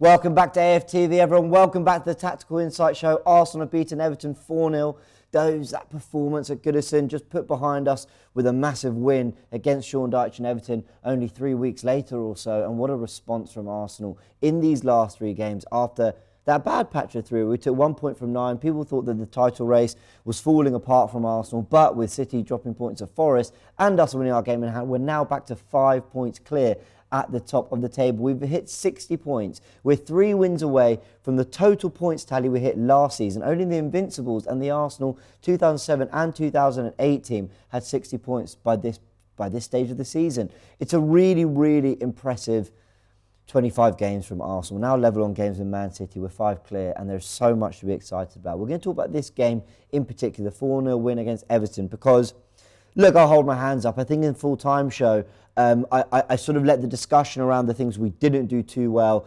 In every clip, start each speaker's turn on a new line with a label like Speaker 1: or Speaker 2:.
Speaker 1: Welcome back to AFTV, everyone. Welcome back to the Tactical Insight Show. Arsenal have beaten Everton 4-0. That performance at Goodison just put behind us with a massive win against Sean Dyche and Everton only 3 weeks later or so. And what a response from Arsenal in these last three games after that bad patch of three. We took 1 point from 9. People thought that the title race was falling apart from Arsenal, but with City dropping points at Forest and us winning our game in hand, we're now back to 5 points clear at the top of the table. We've hit 60 points. We're 3 wins away from the total points tally we hit last season. Only the Invincibles and the Arsenal 2007 and 2008 team had 60 points by this stage of the season. It's a really, really impressive 25 games from Arsenal. Now level on games with Man City. We're 5 clear and there's so much to be excited about. We're going to talk about this game in particular, the 4-0 win against Everton, because look, I'll hold my hands up. I think in the full-time show, I sort of let the discussion around the things we didn't do too well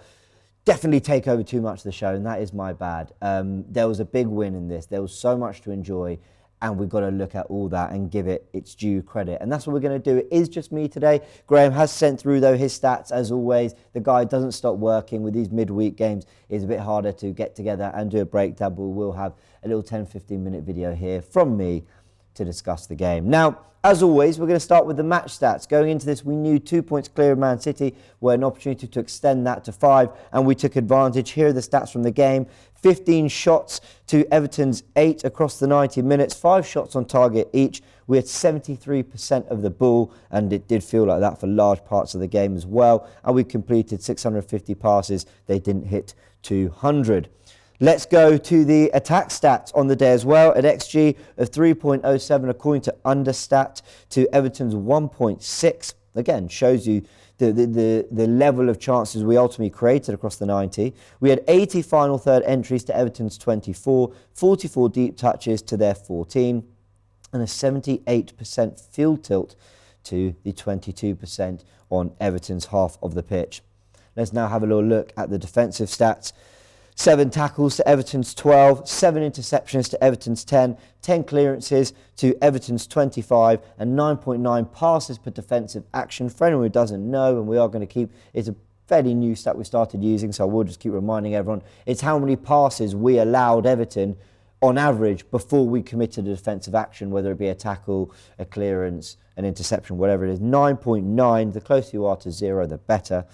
Speaker 1: definitely take over too much of the show, and that is my bad. There was a big win in this. There was so much to enjoy, and we've got to look at all that and give it its due credit. And that's what we're going to do. It is just me today. Graham has sent through, though, his stats, as always. The guy doesn't stop working. With these midweek games, it's a bit harder to get together and do a breakdown, but we'll have a little 10-15-minute video here from me to discuss the game. Now, as always, we're going to start with the match stats. Going into this, we knew 2 points clear of Man City were an opportunity to extend that to 5, and we took advantage. Here are the stats from the game. 15 shots to Everton's 8 across the 90 minutes, 5 shots on target each. We had 73% of the ball, and it did feel like that for large parts of the game as well. And we completed 650 passes. They didn't hit 200. Let's go to the attack stats on the day as well. At XG of 3.07 according to Understat to Everton's 1.6. Again, shows you the level of chances we ultimately created across the 90. We had 80 final third entries to Everton's 24, 44 deep touches to their 14, and a 78% field tilt to the 22% on Everton's half of the pitch. Let's now have a little look at the defensive stats. 7 tackles to Everton's 12, 7 interceptions to Everton's 10, 10 clearances to Everton's 25, and 9.9 passes per defensive action. For anyone who doesn't know, and we are going to keep, it's a fairly new stat we started using, so I will just keep reminding everyone, it's how many passes we allowed Everton on average before we committed a defensive action, whether it be a tackle, a clearance, an interception, whatever it is. 9.9, the closer you are to 0, the better.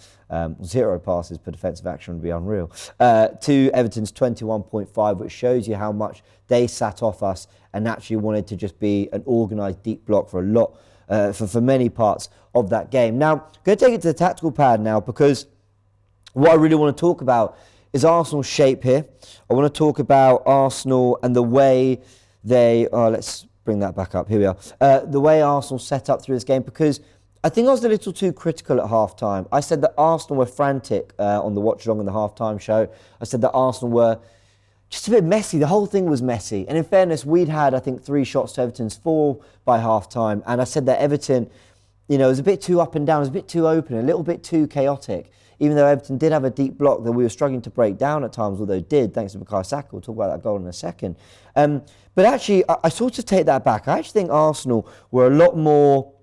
Speaker 1: 0 passes per defensive action would be unreal. To Everton's 21.5, which shows you how much they sat off us and actually wanted to just be an organised deep block for a lot, for many parts of that game. Now, I'm going to take it to the tactical pad now, because what I really want to talk about is Arsenal's shape here. I want to talk about Arsenal and the way they... let's bring that back up. Here we are. The way Arsenal set up through this game, because I think I was a little too critical at half-time. I said that Arsenal were frantic on the watch-along and the half-time show. I said that Arsenal were just a bit messy. The whole thing was messy. And in fairness, we'd had, I think, 3 shots to Everton's 4 by half-time. And I said that Everton, was a bit too up and down, it was a bit too open, a little bit too chaotic. Even though Everton did have a deep block that we were struggling to break down at times, although it did, thanks to Saka. We'll talk about that goal in a second. But actually, I sort of take that back. I actually think Arsenal were a lot more...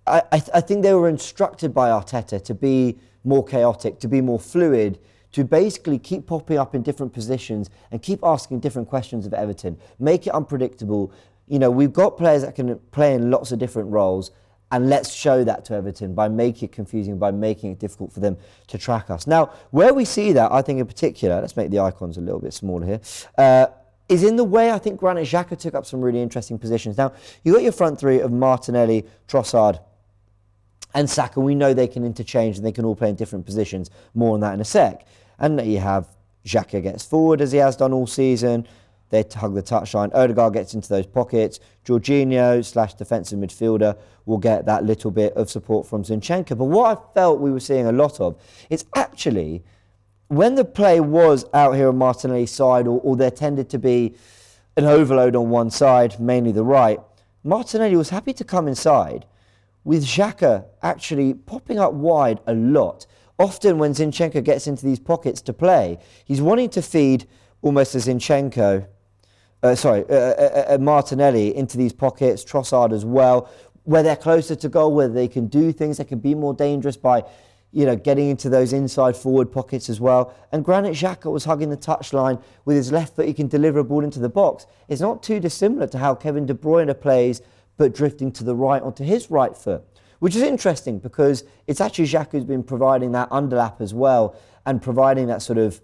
Speaker 1: I think they were instructed by Arteta to be more chaotic, to be more fluid, to basically keep popping up in different positions and keep asking different questions of Everton. Make it unpredictable. We've got players that can play in lots of different roles, and let's show that to Everton by making it confusing, by making it difficult for them to track us. Now, where we see that, I think in particular, let's make the icons a little bit smaller here, is in the way I think Granit Xhaka took up some really interesting positions. Now, you got your front three of Martinelli, Trossard, and Saka. We know they can interchange and they can all play in different positions. More on that in a sec. And you have Xhaka gets forward, as he has done all season. They hug the touchline. Odegaard gets into those pockets. Jorginho / defensive midfielder will get that little bit of support from Zinchenko. But what I felt we were seeing a lot of is actually when the play was out here on Martinelli's side, or there tended to be an overload on one side, mainly the right, Martinelli was happy to come inside, with Xhaka actually popping up wide a lot. Often when Zinchenko gets into these pockets to play, he's wanting to feed almost as Martinelli into these pockets, Trossard as well, where they're closer to goal, where they can do things, they can be more dangerous by getting into those inside forward pockets as well. And Granit Xhaka was hugging the touchline with his left foot. He can deliver a ball into the box. It's not too dissimilar to how Kevin De Bruyne plays, but drifting to the right onto his right foot, which is interesting because it's actually Xhaka who's been providing that underlap as well and providing that sort of,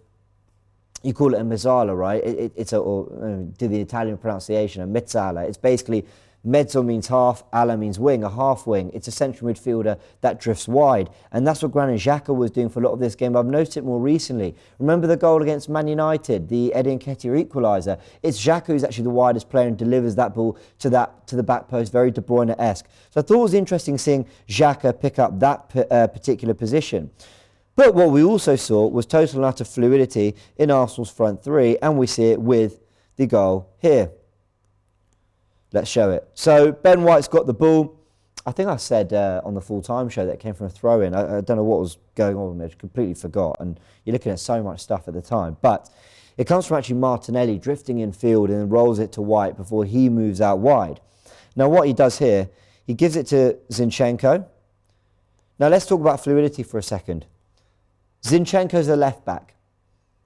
Speaker 1: you call it a mezzala, right? Do the Italian pronunciation, a mezzala. It's basically mezzo means half, ala means wing, a half wing. It's a central midfielder that drifts wide. And that's what Granit Xhaka was doing for a lot of this game. I've noticed it more recently. Remember the goal against Man United, the Eddie Nketiah equaliser? It's Xhaka who's actually the widest player and delivers that ball to the back post, very De Bruyne-esque. So I thought it was interesting seeing Xhaka pick up that particular position. But what we also saw was total and utter fluidity in Arsenal's front three, and we see it with the goal here. Let's show it. So Ben White's got the ball. I think I said on the full-time show that it came from a throw-in. I don't know what was going on with me. I completely forgot. And you're looking at so much stuff at the time. But it comes from actually Martinelli drifting in field and then rolls it to White before he moves out wide. Now what he does here, he gives it to Zinchenko. Now let's talk about fluidity for a second. Zinchenko's the left back.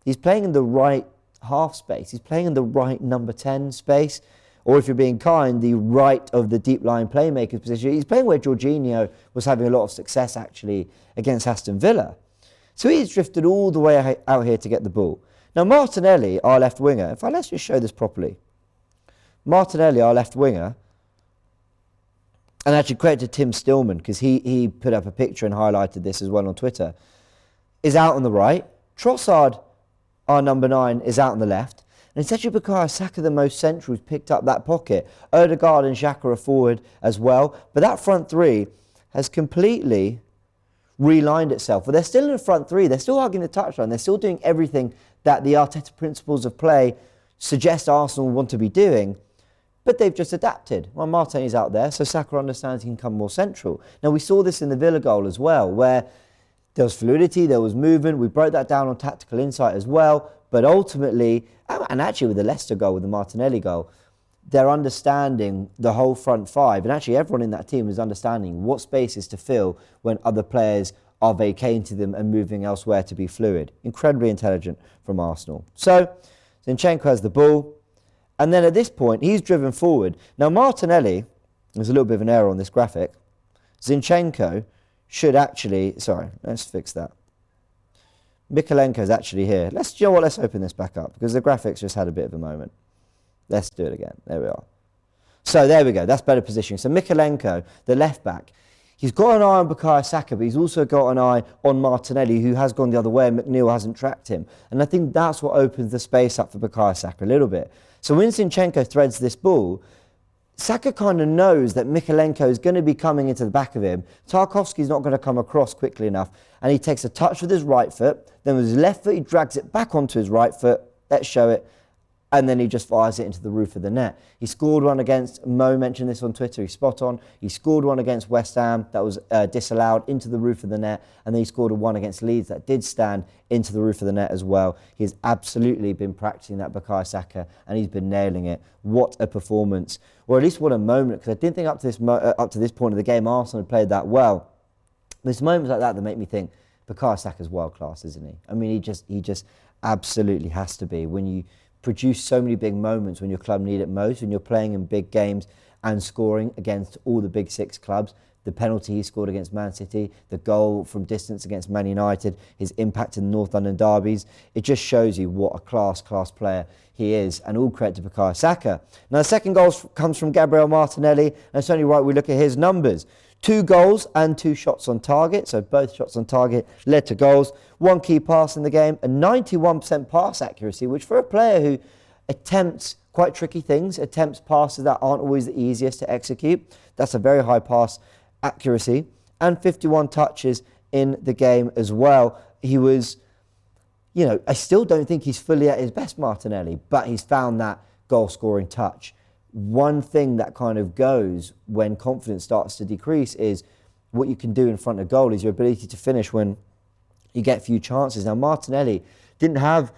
Speaker 1: He's playing in the right half space. He's playing in the right number 10 space. Or if you're being kind, the right of the deep line playmaker's position. He's playing where Jorginho was having a lot of success actually against Aston Villa. So he's drifted all the way out here to get the ball. Now Martinelli, our left winger, let's just show this properly. Martinelli, our left winger, and actually credit to Tim Stillman because he put up a picture and highlighted this as well on Twitter, is out on the right. Trossard, our number 9, is out on the left. And it's actually Bukayo Saka, the most central, who's picked up that pocket. Odegaard and Xhaka are forward as well. But that front three has completely relined itself. But they're still in the front three. They're still hugging the touchline. They're still doing everything that the Arteta principles of play suggest Arsenal want to be doing. But they've just adapted. Well, Martinelli's out there, so Saka understands he can come more central. Now, we saw this in the Villa goal as well, where there was fluidity, there was movement. We broke that down on Tactical Insight as well. But ultimately, and actually with the Leicester goal, with the Martinelli goal, they're understanding the whole front five. And actually everyone in that team is understanding what spaces to fill when other players are vacating them and moving elsewhere to be fluid. Incredibly intelligent from Arsenal. So Zinchenko has the ball. And then at this point, he's driven forward. Now Martinelli, there's a little bit of an error on this graphic. Zinchenko should actually, let's fix that. Mikalenko's actually here. Let's open this back up because the graphics just had a bit of a moment. Let's do it again. There we are. So there we go. That's better positioning. So Mikalenko, the left back, he's got an eye on Bukayo Saka, but he's also got an eye on Martinelli, who has gone the other way and McNeil hasn't tracked him. And I think that's what opens the space up for Bukayo Saka a little bit. So when Zinchenko threads this ball, Saka kind of knows that Mikalenko is going to be coming into the back of him. Tarkowski's not going to come across quickly enough. And he takes a touch with his right foot. Then with his left foot, he drags it back onto his right foot. Let's show it. And then he just fires it into the roof of the net. He scored one against, Mo mentioned this on Twitter, he's spot on. He scored one against West Ham that was disallowed into the roof of the net. And then he scored one against Leeds that did stand into the roof of the net as well. He's absolutely been practicing that Bukayo Saka and he's been nailing it. What a performance. Or at least what a moment, because I didn't think up to this point of the game Arsenal had played that well. There's moments like that make me think Bukayo Saka's world class, isn't he? I mean, he just absolutely has to be. When you produce so many big moments when your club need it most, when you're playing in big games and scoring against all the big 6 clubs, the penalty he scored against Man City, the goal from distance against Man United, his impact in the North London derbies, it just shows you what a class player he is, and all credit to Bukayo Saka. Now the second goal comes from Gabriel Martinelli, and it's only right we look at his numbers. 2 goals and 2 shots on target, so both shots on target led to goals. 1 key pass in the game, a 91% pass accuracy, which for a player who attempts quite tricky things, attempts passes that aren't always the easiest to execute, that's a very high pass accuracy, and 51 touches in the game as well. He was, I still don't think he's fully at his best, Martinelli, but he's found that goal-scoring touch. One thing that kind of goes when confidence starts to decrease is what you can do in front of goal is your ability to finish when you get few chances. Now, Martinelli didn't have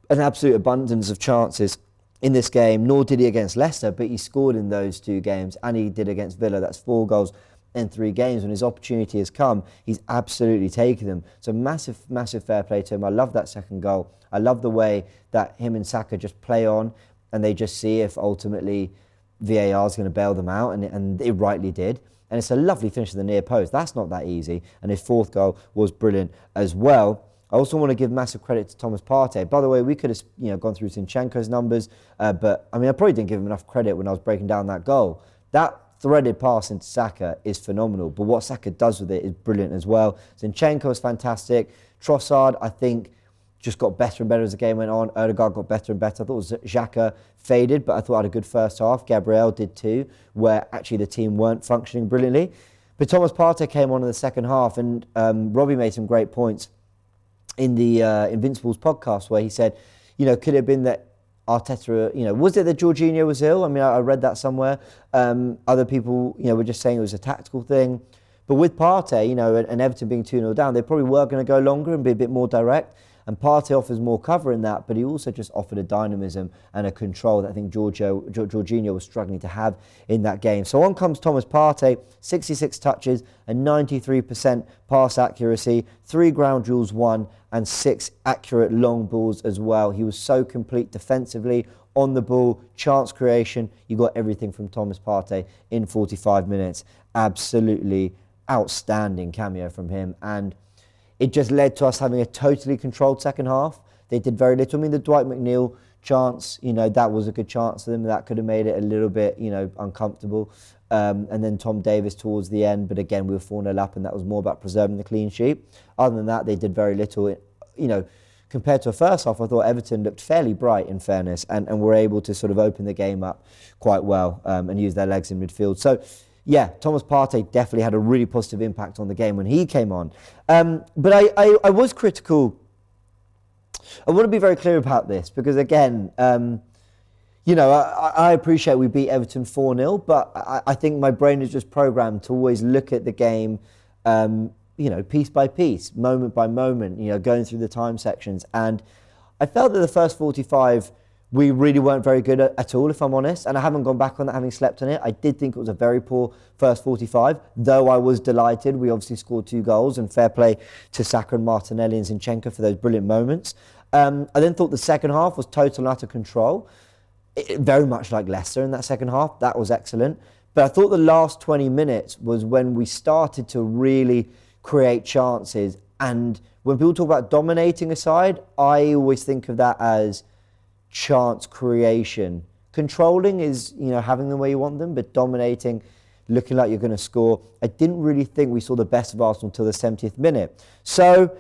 Speaker 1: an absolute abundance of chances in this game, nor did he against Leicester, but he scored in those 2 games, and he did against Villa. That's 4 goals in 3 games. When his opportunity has come, he's absolutely taken them. So massive, massive fair play to him. I love that second goal. I love the way that him and Saka just play on, and they just see if ultimately VAR is going to bail them out, and it rightly did. And it's a lovely finish to the near post. That's not that easy. And his 4th goal was brilliant as well. I also want to give massive credit to Thomas Partey. By the way, we could have gone through Zinchenko's numbers, but I probably didn't give him enough credit when I was breaking down that goal. That threaded pass into Saka is phenomenal, but what Saka does with it is brilliant as well. Zinchenko is fantastic. Trossard, I think, just got better and better as the game went on. Odegaard got better and better. I thought Xhaka faded, but I thought I had a good first half. Gabriel did too, where actually the team weren't functioning brilliantly. But Thomas Partey came on in the second half, and Robbie made some great points in the Invincibles podcast, where he said, could it have been that Arteta, was it that Jorginho was ill? I read that somewhere. Other people, were just saying it was a tactical thing. But with Partey, and Everton being 2-0 down, they probably were going to go longer and be a bit more direct. And Partey offers more cover in that, but he also just offered a dynamism and a control that I think Jorginho was struggling to have in that game. So on comes Thomas Partey, 66 touches and 93% pass accuracy, 3 ground duels won, and 6 accurate long balls as well. He was so complete defensively, on the ball, chance creation. You got everything from Thomas Partey in 45 minutes. Absolutely outstanding cameo from him. And it just led to us having a totally controlled second half. They did very little. The Dwight McNeil chance, that was a good chance for them. That could have made it a little bit, uncomfortable. And then Tom Davies towards the end. But again, we were 4-0 up, and that was more about preserving the clean sheet. Other than that, they did very little. Compared to a first half, I thought Everton looked fairly bright, in fairness, and were able to sort of open the game up quite well and use their legs in midfield. So, yeah, Thomas Partey definitely had a really positive impact on the game when he came on. But I was critical. I want to be very clear about this because, again, I appreciate we beat Everton 4-0, but I think my brain is just programmed to always look at the game, piece by piece, moment by moment, going through the time sections. And I felt that the first 45... we really weren't very good at all, if I'm honest, and I haven't gone back on that having slept on it. I did think it was a very poor first 45, though I was delighted. We obviously scored 2 goals, and fair play to Saka and Martinelli and Zinchenko for those brilliant moments. I then thought the second half was total and utter control, very much like Leicester in that second half. That was excellent. But I thought the last 20 minutes was when we started to really create chances. And when people talk about dominating a side, I always think of that as chance creation. Controlling is, having them where you want them, but dominating, looking like you're going to score. I didn't really think we saw the best of Arsenal until the 70th minute. So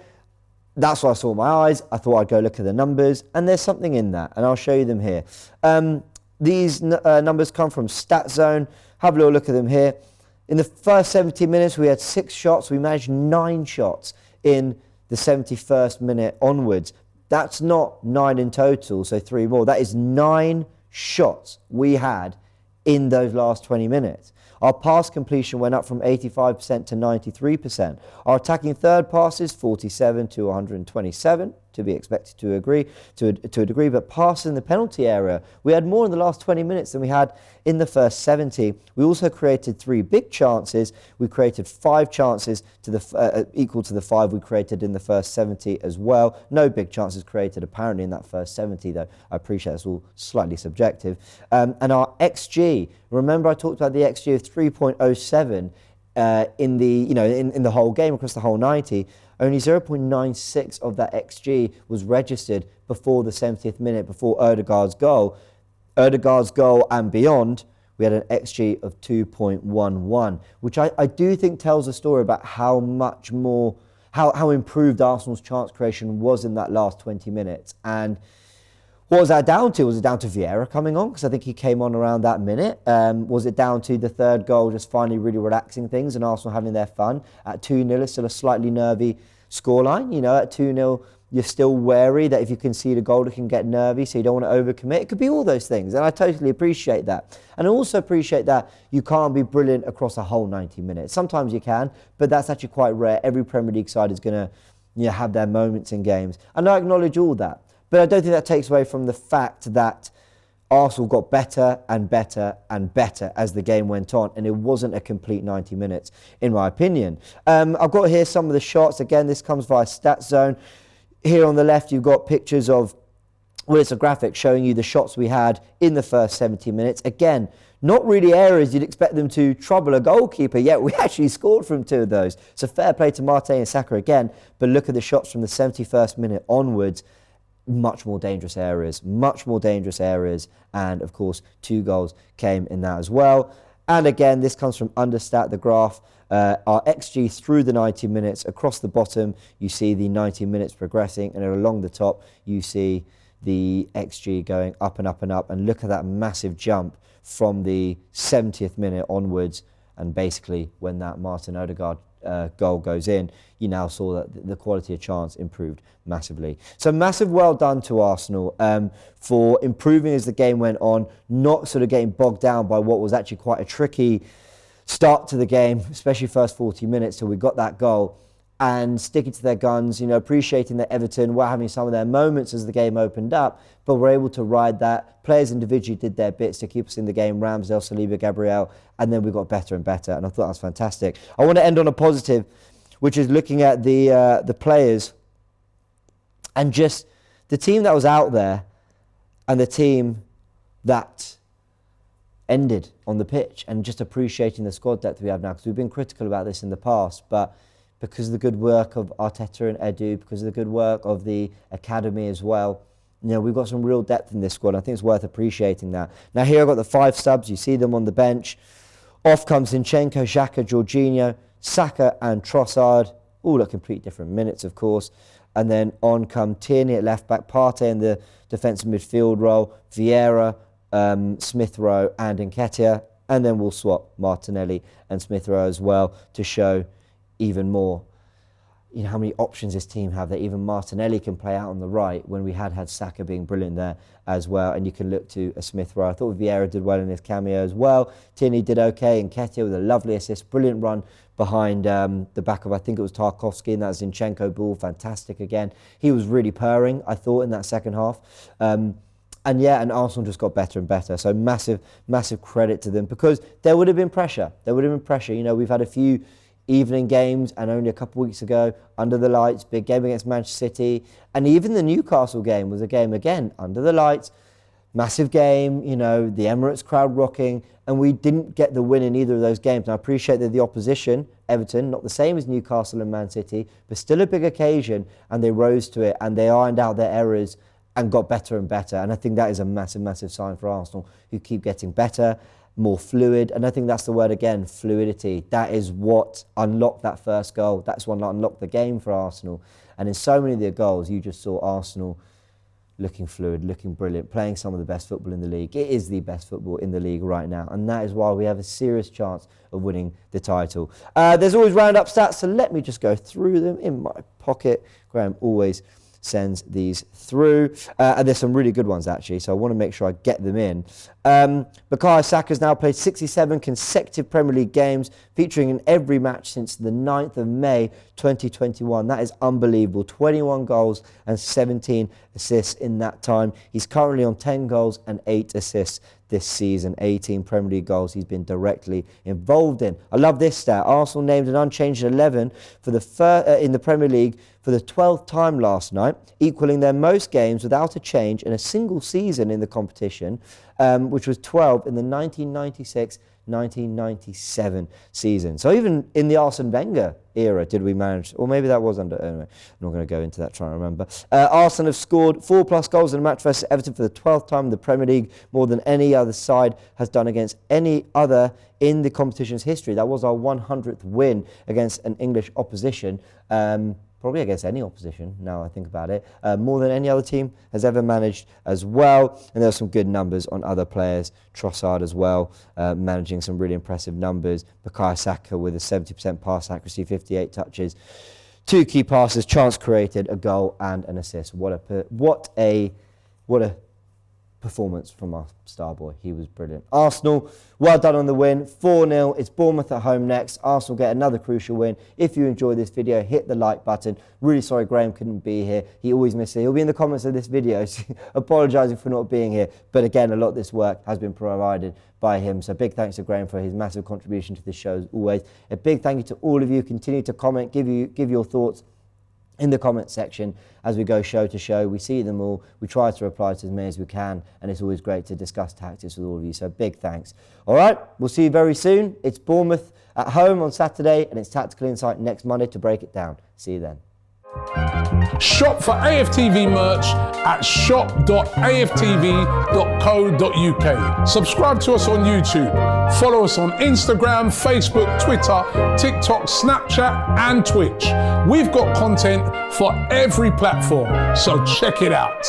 Speaker 1: that's what I saw with my eyes. I thought I'd go look at the numbers, and there's something in that, and I'll show you them here. These numbers come from Stat Zone. Have a little look at them here. In the first 70 minutes, we had 6 shots. We managed 9 shots in the 71st minute onwards. That's not 9 in total, so 3 more. That is 9 shots we had in those last 20 minutes. Our pass completion went up from 85% to 93%. Our attacking third passes, 47 to 127, to be expected to a degree, but passes in the penalty area, we had more in the last 20 minutes than we had in the first 70. We also created 3 big chances. We created 5 chances to the equal to the 5 we created in the first 70 as well. No big chances created apparently in that first 70, though I appreciate it's all slightly subjective. And our XG, remember I talked about the XG of 3.07 in the whole game across the whole 90. Only 0.96 of that XG was registered before the 70th minute, before Odegaard's goal. Odegaard's goal and beyond, we had an XG of 2.11, which I do think tells a story about how much more, how improved Arsenal's chance creation was in that last 20 minutes. And what was that down to? Was it down to Vieira coming on? Because I think he came on around that minute. Was it down to the third goal just finally really relaxing things and Arsenal having their fun? At 2-0, it's still a slightly nervy scoreline. At 2-0, you're still wary that if you concede a goal, it can get nervy, so you don't want to overcommit. It could be all those things, and I totally appreciate that. And I also appreciate that you can't be brilliant across a whole 90 minutes. Sometimes you can, but that's actually quite rare. Every Premier League side is going to have their moments in games. And I acknowledge all that. But I don't think that takes away from the fact that Arsenal got better and better and better as the game went on, and it wasn't a complete 90 minutes, in my opinion. I've got here some of the shots. Again, this comes via Stats Zone. Here on the left, you've got pictures of, well, it's a graphic showing you the shots we had in the first 70 minutes. Again, not really areas you'd expect them to trouble a goalkeeper, yet we actually scored from 2 of those. So fair play to Partey and Saka again, but look at the shots from the 71st minute onwards. Much more dangerous areas, and of course 2 goals came in that as well. And again, this comes from Understat, the graph. Our XG through the 90 minutes. Across the bottom, you see the 90 minutes progressing, and along the top, you see the XG going up and up and up. And look at that massive jump from the 70th minute onwards. And basically, when that Martin Odegaard goal goes in, you now saw that the quality of chance improved massively. So massive well done to Arsenal for improving as the game went on, not sort of getting bogged down by what was actually quite a tricky start to the game, especially first 40 minutes till we got that goal, and sticking to their guns, appreciating that Everton were having some of their moments as the game opened up, but were able to ride that. Players individually did their bits to keep us in the game, Ramsdale, Saliba, Gabriel, and then we got better and better, and I thought that was fantastic. I want to end on a positive, which is looking at the players and just the team that was out there and the team that ended on the pitch, and just appreciating the squad depth we have now, because we've been critical about this in the past, but because of the good work of Arteta and Edu, because of the good work of the academy as well, we've got some real depth in this squad. I think it's worth appreciating that. Now here I've got the 5 subs. You see them on the bench. Off comes Zinchenko, Xhaka, Jorginho, Saka and Trossard, all at complete different minutes, of course. And then on come Tierney at left back, Partey in the defensive midfield role, Vieira, Smith Rowe and Nketiah. And then we'll swap Martinelli and Smith Rowe as well to show even more, how many options this team have, that even Martinelli can play out on the right when we had Saka being brilliant there as well. And you can look to a Smith Rowe. I thought Vieira did well in his cameo as well. Tierney did okay, and Nketiah with a lovely assist, brilliant run behind the back of, I think it was Tarkowski, and that Zinchenko ball, fantastic again. He was really purring, I thought, in that second half. And Arsenal just got better and better. So massive credit to them, because there would have been pressure. We've had a few evening games, and only a couple of weeks ago, under the lights, big game against Manchester City, and even the Newcastle game was a game again under the lights, massive game, the Emirates crowd rocking, and we didn't get the win in either of those games. And I appreciate that the opposition, Everton, not the same as Newcastle and Man City, but still a big occasion, and they rose to it, and they ironed out their errors and got better and better. And I think that is a massive sign for Arsenal, who keep getting better, more fluid, and I think that's the word again, fluidity. That is what unlocked that first goal. That's what unlocked the game for Arsenal. And in so many of the goals, you just saw Arsenal looking fluid, looking brilliant, playing some of the best football in the league. It is the best football in the league right now, and that is why we have a serious chance of winning the title. There's always round-up stats, so let me just go through them in my pocket. Graham always sends these through, and there's some really good ones actually, so I want to make sure I get them in. Bukayo Saka's now played 67 consecutive Premier League games, featuring in every match since the 9th of May 2021. That is unbelievable. 21 goals and 17 assists in that time. He's currently on 10 goals and 8 assists this season. 18 Premier League goals he's been directly involved in. I love this stat. Arsenal named an unchanged 11 for the in the Premier League for the 12th time last night, equaling their most games without a change in a single season in the competition, which was 12 in the 1996-1997 season. So even in the Arsene Wenger era did we manage, or maybe that was under, anyway, I'm not going to go into that, trying to remember. Arsenal have scored 4+ goals in a match versus Everton for the 12th time in the Premier League, more than any other side has done against any other in the competition's history. That was our 100th win against an English opposition. Probably against any opposition, now I think about it. More than any other team has ever managed as well. And there are some good numbers on other players. Trossard as well, managing some really impressive numbers. Bukayo Saka with a 70% pass accuracy, 58 touches, 2 key passes, chance created, a goal and an assist. What a performance from our star boy. He was brilliant. Arsenal, well done on the win. 4-0. It's Bournemouth at home next. Arsenal get another crucial win. If you enjoyed this video, hit the like button. Really sorry Graham couldn't be here. He always misses it. He'll be in the comments of this video, so apologising for not being here. But again, a lot of this work has been provided by him. So big thanks to Graham for his massive contribution to this show as always. A big thank you to all of you. Continue to comment, give your thoughts in the comment section as we go show to show. We see them all. We try to reply to as many as we can, and it's always great to discuss tactics with all of you. So big thanks. All right, we'll see you very soon. It's Bournemouth at home on Saturday, and it's Tactical Insight next Monday to break it down. See you then.
Speaker 2: Shop for AFTV merch at shop.aftv.co.uk. Subscribe to us on YouTube. Follow us on Instagram, Facebook, Twitter, TikTok, Snapchat and Twitch. We've got content for every platform, so check it out.